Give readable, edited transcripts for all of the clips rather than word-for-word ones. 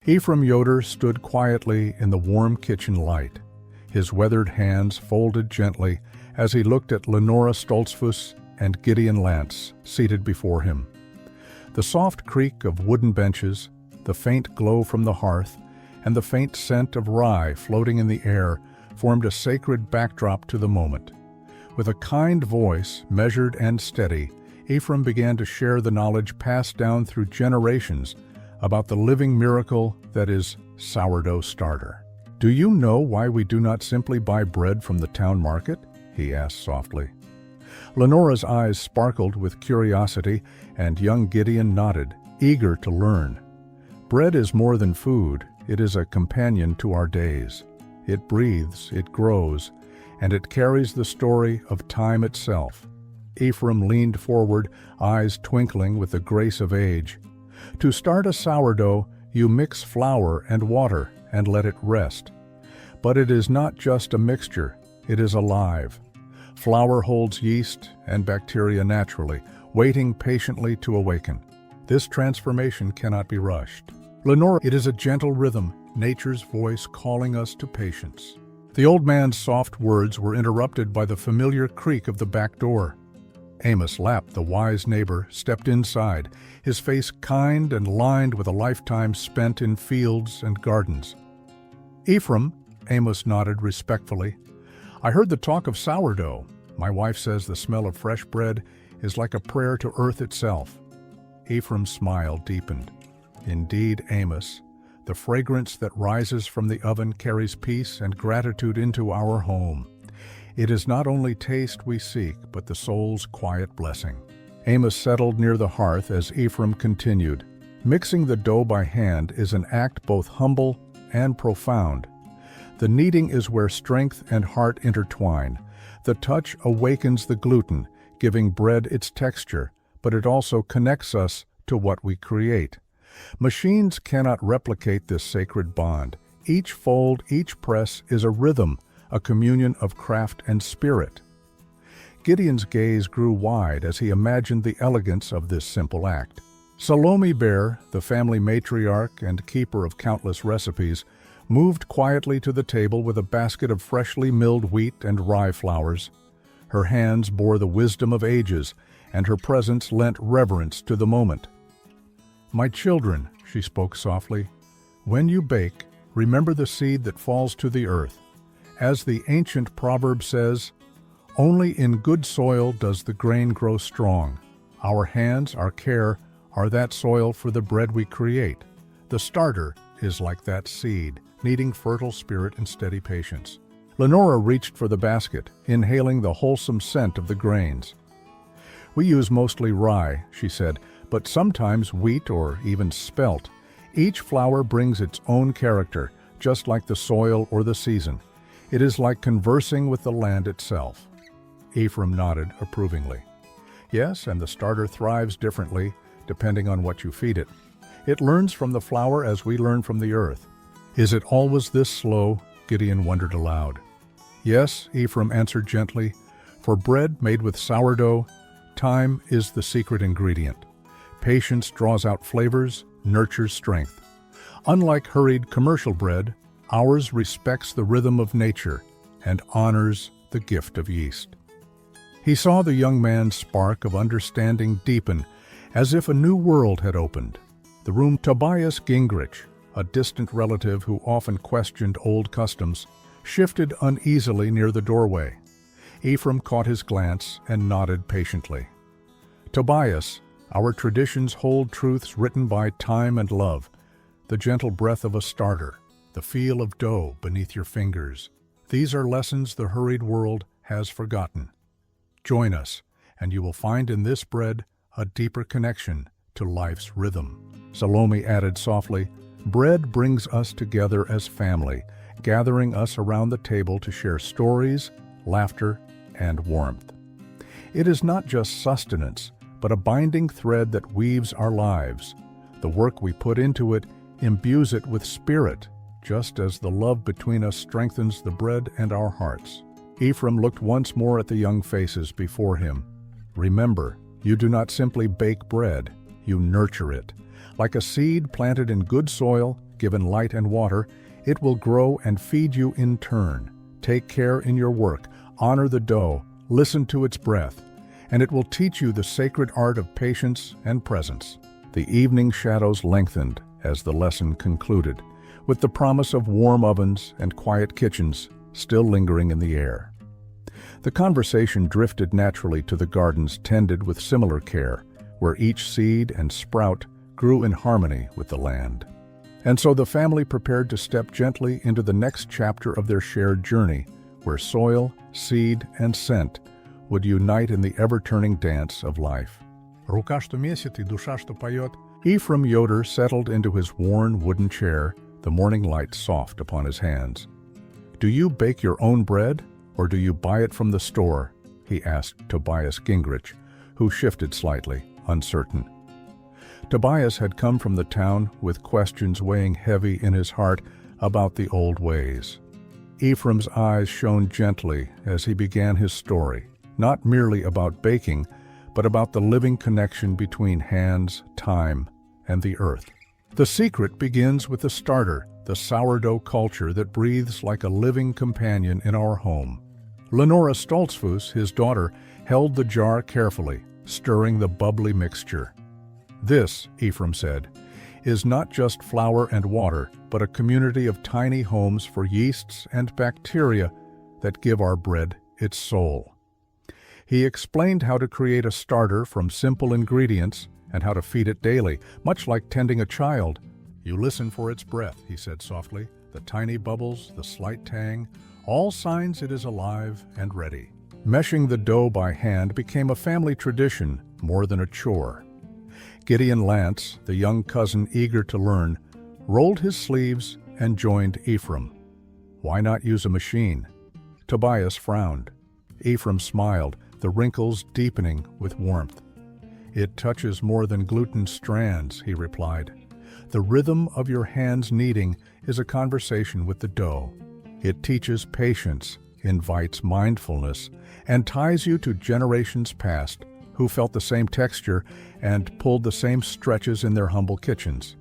Ephraim Yoder stood quietly in the warm kitchen light, his weathered hands folded gently as he looked at Lenora Stoltzfus and Gideon Lance seated before him. The soft creak of wooden benches, the faint glow from the hearth, and the faint scent of rye floating in the air formed a sacred backdrop to the moment. With a kind voice, measured and steady, Ephraim began to share the knowledge passed down through generations about the living miracle that is sourdough starter. "Do you know why we do not simply buy bread from the town market?" he asked softly. Lenora's eyes sparkled with curiosity, and young Gideon nodded, eager to learn. Bread is more than food, it is a companion to our days. It breathes, it grows, and it carries the story of time itself. Ephraim leaned forward, eyes twinkling with the grace of age. To start a sourdough, you mix flour and water and let it rest. But it is not just a mixture, it is alive. Flour holds yeast and bacteria naturally, waiting patiently to awaken. This transformation cannot be rushed. Lenora, it is a gentle rhythm, nature's voice calling us to patience. The old man's soft words were interrupted by the familiar creak of the back door. Amos Lapp, the wise neighbor, stepped inside, his face kind and lined with a lifetime spent in fields and gardens. "Ephraim," Amos nodded respectfully, "I heard the talk of sourdough. My wife says the smell of fresh bread is like a prayer to earth itself." Ephraim's smile deepened. "Indeed, Amos, the fragrance that rises from the oven carries peace and gratitude into our home. It is not only taste we seek, but the soul's quiet blessing." Amos settled near the hearth as Ephraim continued. "Mixing the dough by hand is an act both humble and profound. The kneading is where strength and heart intertwine. The touch awakens the gluten, giving bread its texture, but it also connects us to what we create. Machines cannot replicate this sacred bond. Each fold, each press is a rhythm, a communion of craft and spirit." Gideon's gaze grew wide as he imagined the elegance of this simple act. Salome Bear, the family matriarch and keeper of countless recipes, moved quietly to the table with a basket of freshly milled wheat and rye flours. Her hands bore the wisdom of ages, and her presence lent reverence to the moment. "My children," she spoke softly, "when you bake, remember the seed that falls to the earth. As the ancient proverb says, only in good soil does the grain grow strong. Our hands, our care, are that soil for the bread we create. The starter is like that seed, needing fertile spirit and steady patience." Lenora reached for the basket, inhaling the wholesome scent of the grains. "We use mostly rye," she said, "but sometimes wheat or even spelt. Each flour brings its own character, just like the soil or the season. It is like conversing with the land itself." Ephraim nodded approvingly. "Yes, and the starter thrives differently, depending on what you feed it. It learns from the flour as we learn from the earth." "Is it always this slow?" Gideon wondered aloud. "Yes," Ephraim answered gently. "For bread made with sourdough, time is the secret ingredient. Patience draws out flavors, nurtures strength. Unlike hurried commercial bread, ours respects the rhythm of nature and honors the gift of yeast." He saw the young man's spark of understanding deepen, as if a new world had opened. The room. Tobias Gingrich, a distant relative who often questioned old customs, shifted uneasily near the doorway. Ephraim caught his glance and nodded patiently. "Tobias, our traditions hold truths written by time and love. The gentle breath of a starter, the feel of dough beneath your fingers. These are lessons the hurried world has forgotten. Join us, and you will find in this bread a deeper connection to life's rhythm." Salome added softly, "Bread brings us together as family, gathering us around the table to share stories, laughter, and warmth. It is not just sustenance, but a binding thread that weaves our lives. The work we put into it imbues it with spirit, just as the love between us strengthens the bread and our hearts." Ephraim looked once more at the young faces before him. "Remember, you do not simply bake bread, you nurture it. Like a seed planted in good soil, given light and water, it will grow and feed you in turn. Take care in your work, honor the dough, listen to its breath, and it will teach you the sacred art of patience and presence. The evening shadows lengthened as the lesson concluded, with the promise of warm ovens and quiet kitchens still lingering in the air. The conversation drifted naturally to the gardens tended with similar care, where each seed and sprout grew in harmony with the land. And so the family prepared to step gently into the next chapter of their shared journey, where soil, seed, and scent would unite in the ever-turning dance of life. Рука, что месит, и душа, что поет. Ephraim Yoder settled into his worn wooden chair, the morning light soft upon his hands. "Do you bake your own bread, or do you buy it from the store?" he asked Tobias Gingrich, who shifted slightly, uncertain. Tobias had come from the town with questions weighing heavy in his heart about the old ways. Ephraim's eyes shone gently as he began his story, not merely about baking, but about the living connection between hands, time, and the earth. The secret begins with the starter, the sourdough culture that breathes like a living companion in our home. Lenora Stoltzfus, his daughter, held the jar carefully, stirring the bubbly mixture. "This," Ephraim said, "is not just flour and water, but a community of tiny homes for yeasts and bacteria that give our bread its soul." He explained how to create a starter from simple ingredients and how to feed it daily, much like tending a child. "You listen for its breath," he said softly, "the tiny bubbles, the slight tang, all signs it is alive and ready." Meshing the dough by hand became a family tradition more than a chore. Gideon Lance, the young cousin eager to learn, rolled his sleeves and joined Ephraim. "Why not use a machine?" Tobias frowned. Ephraim smiled, the wrinkles deepening with warmth. "It touches more than gluten strands," he replied. "The rhythm of your hands kneading is a conversation with the dough. It teaches patience, invites mindfulness, and ties you to generations past who felt the same texture and pulled the same stretches in their humble kitchens.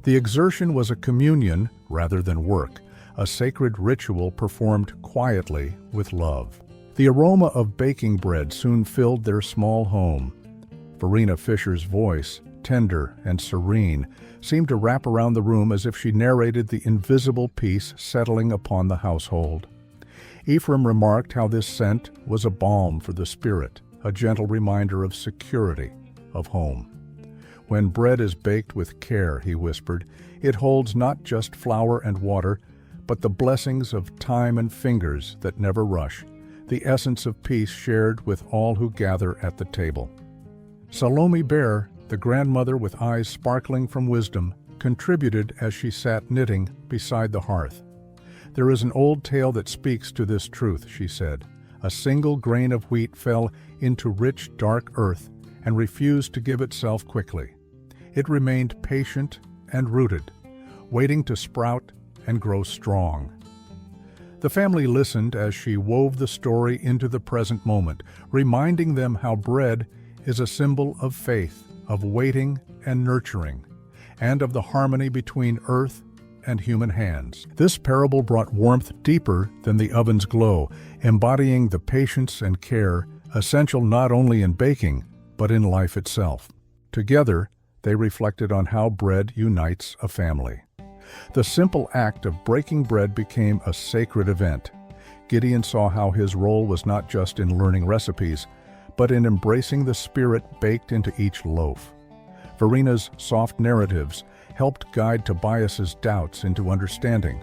The exertion was a communion rather than work, a sacred ritual performed quietly with love. The aroma of baking bread soon filled their small home. Verena Fisher's voice, tender and serene, seemed to wrap around the room as if she narrated the invisible peace settling upon the household. Ephraim remarked how this scent was a balm for the spirit, a gentle reminder of security, of home. "When bread is baked with care," he whispered, "it holds not just flour and water, but the blessings of time and fingers that never rush, the essence of peace shared with all who gather at the table." Salome Bear, the grandmother with eyes sparkling from wisdom, contributed as she sat knitting beside the hearth. "There is an old tale that speaks to this truth," she said. "A single grain of wheat fell into rich, dark earth and refused to give itself quickly. It remained patient and rooted, waiting to sprout and grow strong." The family listened as she wove the story into the present moment, reminding them how bread is a symbol of faith, of waiting and nurturing, and of the harmony between earth and human hands. This parable brought warmth deeper than the oven's glow, embodying the patience and care essential not only in baking, but in life itself. Together, they reflected on how bread unites a family. The simple act of breaking bread became a sacred event. Gideon saw how his role was not just in learning recipes, but in embracing the spirit baked into each loaf. Verena's soft narratives helped guide Tobias's doubts into understanding.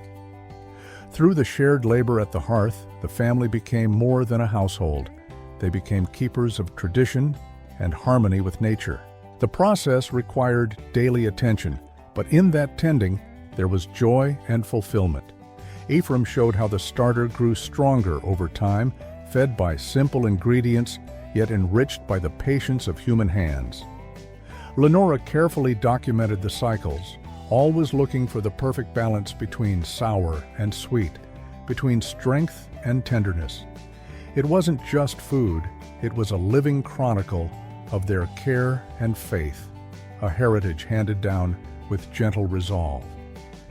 Through the shared labor at the hearth, the family became more than a household. They became keepers of tradition and harmony with nature. The process required daily attention, but in that tending, there was joy and fulfillment. Ephraim showed how the starter grew stronger over time, fed by simple ingredients, yet enriched by the patience of human hands. Lenora carefully documented the cycles, always looking for the perfect balance between sour and sweet, between strength and tenderness. It wasn't just food, it was a living chronicle of their care and faith, a heritage handed down with gentle resolve.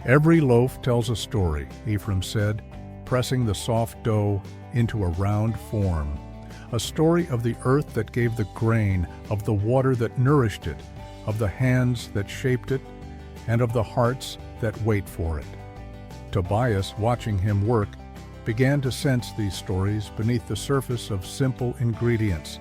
Every loaf tells a story, Ephraim said, pressing the soft dough into a round form. A story of the earth that gave the grain, of the water that nourished it, of the hands that shaped it, and of the hearts that wait for it. Tobias, watching him work, began to sense these stories beneath the surface of simple ingredients.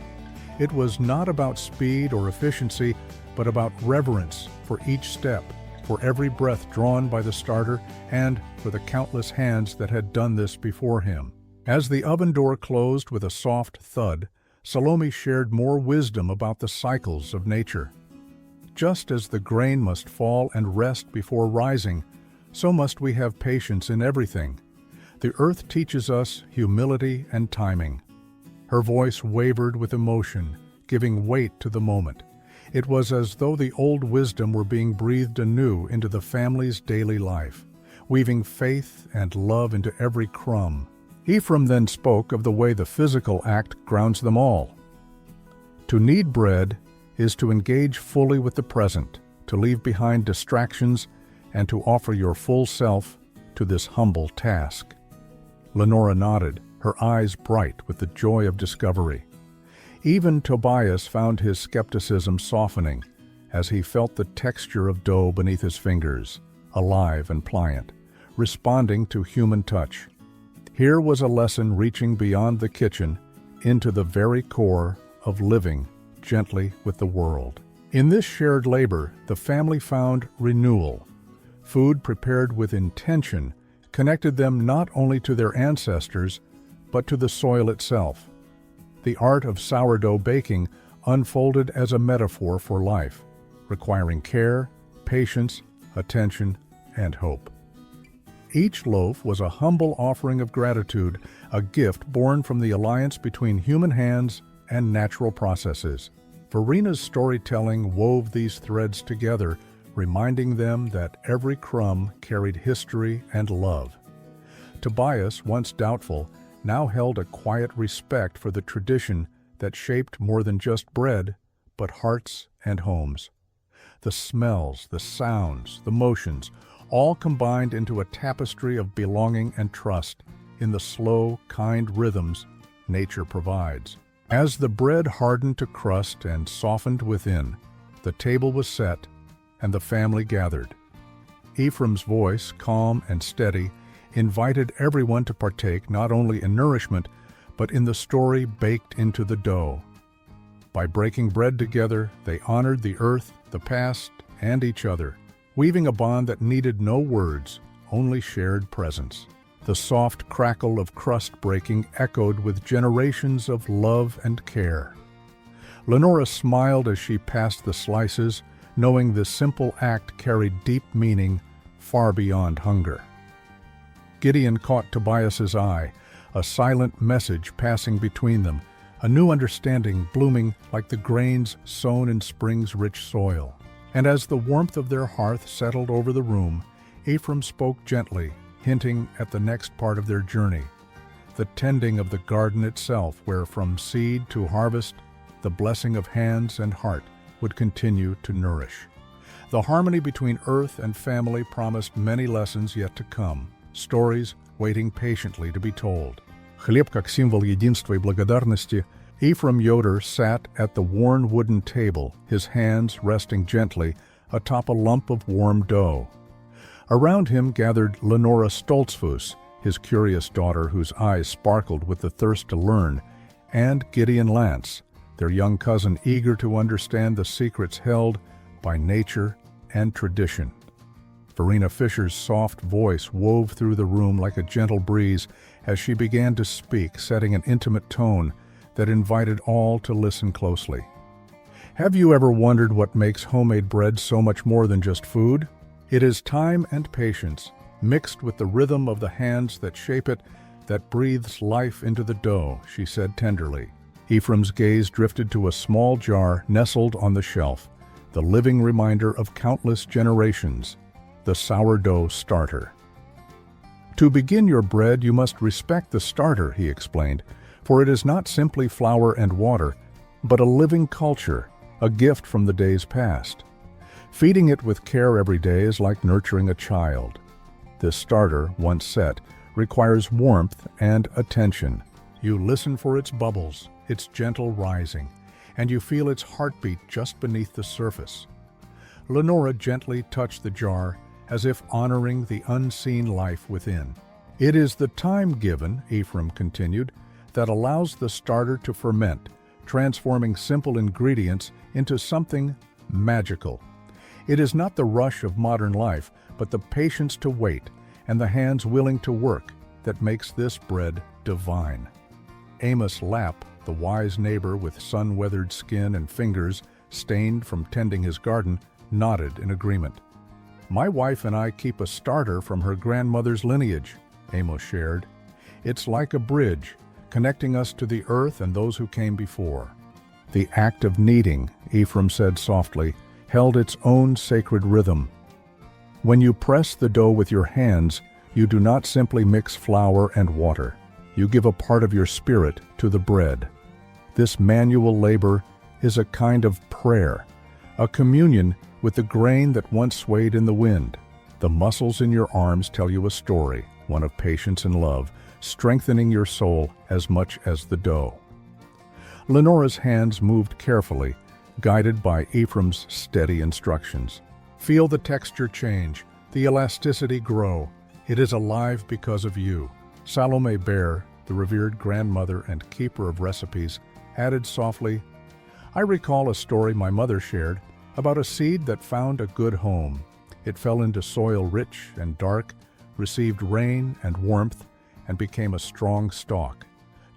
It was not about speed or efficiency, but about reverence for each step, for every breath drawn by the starter, and for the countless hands that had done this before him. As the oven door closed with a soft thud, Salome shared more wisdom about the cycles of nature. Just as the grain must fall and rest before rising, so must we have patience in everything. The earth teaches us humility and timing. Her voice wavered with emotion, giving weight to the moment. It was as though the old wisdom were being breathed anew into the family's daily life, weaving faith and love into every crumb. Ephraim then spoke of the way the physical act grounds them all. To knead bread is to engage fully with the present, to leave behind distractions, and to offer your full self to this humble task. Lenora nodded, her eyes bright with the joy of discovery. Even Tobias found his skepticism softening as he felt the texture of dough beneath his fingers, alive and pliant, responding to human touch. Here was a lesson reaching beyond the kitchen into the very core of living gently with the world. In this shared labor, the family found renewal. Food prepared with intention connected them not only to their ancestors, but to the soil itself. The art of sourdough baking unfolded as a metaphor for life, requiring care, patience, attention, and hope. Each loaf was a humble offering of gratitude, a gift born from the alliance between human hands and natural processes. Verina's storytelling wove these threads together, reminding them that every crumb carried history and love. Tobias, once doubtful, now held a quiet respect for the tradition that shaped more than just bread, but hearts and homes. The smells, the sounds, the motions, all combined into a tapestry of belonging and trust in the slow, kind rhythms nature provides. As the bread hardened to crust and softened within, the table was set and the family gathered. Ephraim's voice, calm and steady, invited everyone to partake not only in nourishment, but in the story baked into the dough. By breaking bread together, they honored the earth, the past, and each other, weaving a bond that needed no words, only shared presence. The soft crackle of crust breaking echoed with generations of love and care. Lenora smiled as she passed the slices, knowing this simple act carried deep meaning far beyond hunger. Gideon caught Tobias's eye, a silent message passing between them, a new understanding blooming like the grains sown in spring's rich soil. And as the warmth of their hearth settled over the room, Ephraim spoke gently, hinting at the next part of their journey, the tending of the garden itself, where from seed to harvest, the blessing of hands and heart would continue to nourish. The harmony between earth and family promised many lessons yet to come, stories waiting patiently to be told. Хлеб как символ единства и благодарности, Ephraim Yoder sat at the worn wooden table, his hands resting gently atop a lump of warm dough. Around him gathered Lenora Stoltzfus, his curious daughter whose eyes sparkled with the thirst to learn, and Gideon Lance, their young cousin eager to understand the secrets held by nature and tradition. Verena Fisher's soft voice wove through the room like a gentle breeze as she began to speak, setting an intimate tone that invited all to listen closely. Have you ever wondered what makes homemade bread so much more than just food? It is time and patience, mixed with the rhythm of the hands that shape it, that breathes life into the dough, she said tenderly. Ephraim's gaze drifted to a small jar nestled on the shelf, the living reminder of countless generations, the sourdough starter. To begin your bread, you must respect the starter, he explained, for it is not simply flour and water, but a living culture, a gift from the days past. Feeding it with care every day is like nurturing a child, This starter, once set, requires warmth and attention. You listen for its bubbles, its gentle rising, and you feel its heartbeat just beneath the surface. Lenora gently touched the jar, as if honoring the unseen life within. It is the time given, Ephraim continued, that allows the starter to ferment, transforming simple ingredients into something magical. It is not the rush of modern life, but the patience to wait and the hands willing to work that makes this bread divine. Amos Lapp, the wise neighbor with sun-weathered skin and fingers stained from tending his garden, nodded in agreement. "My wife and I keep a starter from her grandmother's lineage," Amos shared. "It's like a bridge, connecting us to the earth and those who came before." The act of kneading, Ephraim said softly, held its own sacred rhythm. When you press the dough with your hands, you do not simply mix flour and water. You give a part of your spirit to the bread. This manual labor is a kind of prayer, a communion with the grain that once swayed in the wind. The muscles in your arms tell you a story, one of patience and love, strengthening your soul as much as the dough. Lenora's hands moved carefully, guided by Ephraim's steady instructions. "Feel the texture change, the elasticity grow. It is alive because of you." Salome Bear, the revered grandmother and keeper of recipes, added softly, "I recall a story my mother shared about a seed that found a good home. It fell into soil rich and dark, received rain and warmth, and became a strong stalk.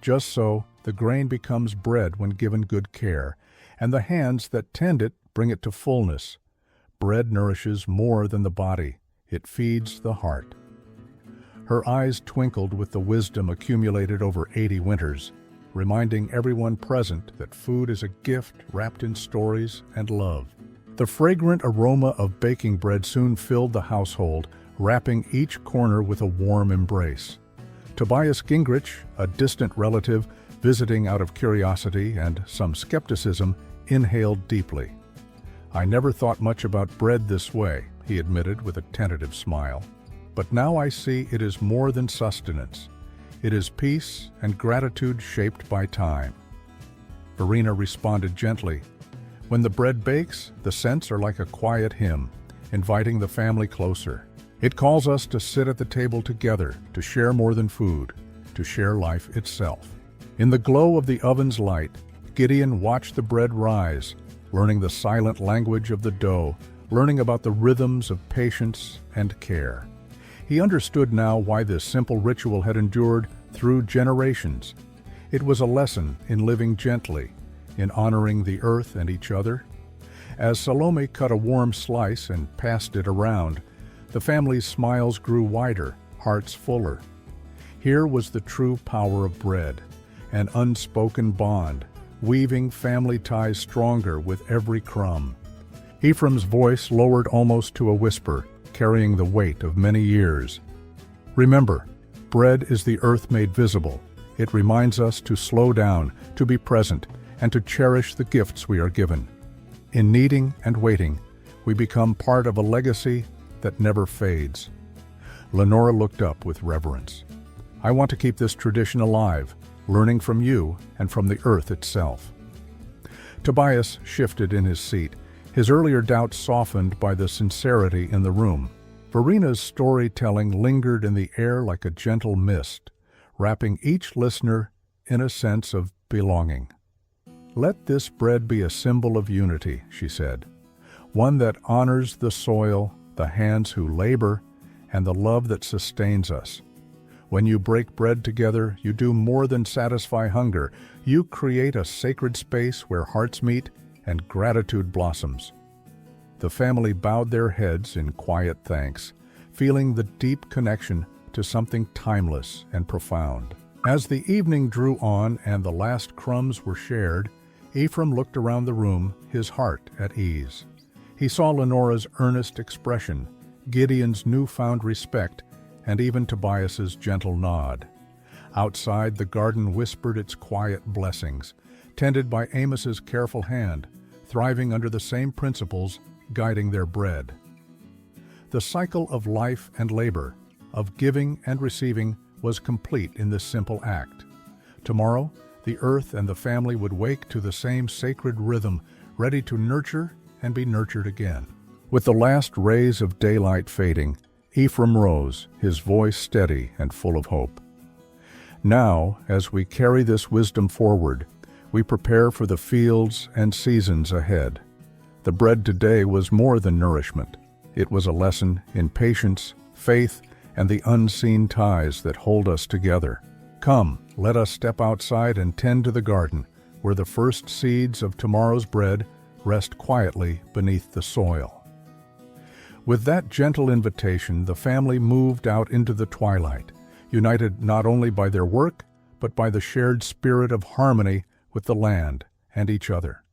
Just so, the grain becomes bread when given good care, and the hands that tend it bring it to fullness. Bread nourishes more than the body. It feeds the heart." Her eyes twinkled with the wisdom accumulated over 80 winters, reminding everyone present that food is a gift wrapped in stories and love. The fragrant aroma of baking bread soon filled the household, wrapping each corner with a warm embrace. Tobias Gingrich, a distant relative visiting out of curiosity and some skepticism, inhaled deeply. "I never thought much about bread this way," he admitted with a tentative smile. "But now I see it is more than sustenance. It is peace and gratitude shaped by time." Verena responded gently. "When the bread bakes, the scents are like a quiet hymn, inviting the family closer. It calls us to sit at the table together, to share more than food, to share life itself." In the glow of the oven's light, Gideon watched the bread rise, learning the silent language of the dough, learning about the rhythms of patience and care. He understood now why this simple ritual had endured through generations. It was a lesson in living gently, in honoring the earth and each other. As Salome cut a warm slice and passed it around, the family's smiles grew wider, hearts fuller. Here was the true power of bread, an unspoken bond, weaving family ties stronger with every crumb. Ephraim's voice lowered almost to a whisper, carrying the weight of many years. "Remember, bread is the earth made visible. It reminds us to slow down, to be present, and to cherish the gifts we are given. In kneading and waiting, we become part of a legacy that never fades." Lenora looked up with reverence. "I want to keep this tradition alive, learning from you and from the earth itself." Tobias shifted in his seat, his earlier doubts softened by the sincerity in the room. Verena's storytelling lingered in the air like a gentle mist, wrapping each listener in a sense of belonging. "Let this bread be a symbol of unity," she said, "one that honors the soil, the hands who labor, and the love that sustains us. When you break bread together, you do more than satisfy hunger. You create a sacred space where hearts meet and gratitude blossoms." The family bowed their heads in quiet thanks, feeling the deep connection to something timeless and profound. As the evening drew on and the last crumbs were shared, Ephraim looked around the room, his heart at ease. He saw Lenora's earnest expression, Gideon's newfound respect, and even Tobias's gentle nod. Outside, the garden whispered its quiet blessings, tended by Amos's careful hand, thriving under the same principles guiding their bread. The cycle of life and labor, of giving and receiving was complete in this simple act. Tomorrow, the earth and the family would wake to the same sacred rhythm, ready to nurture and be nurtured again. With the last rays of daylight fading, Ephraim rose, his voice steady and full of hope. Now, as we carry this wisdom forward, we prepare for the fields and seasons ahead. The bread today was more than nourishment. It was a lesson in patience, faith, and the unseen ties that hold us together. Come, let us step outside and tend to the garden, where the first seeds of tomorrow's bread rest quietly beneath the soil. With that gentle invitation, the family moved out into the twilight, united not only by their work, but by the shared spirit of harmony with the land and each other.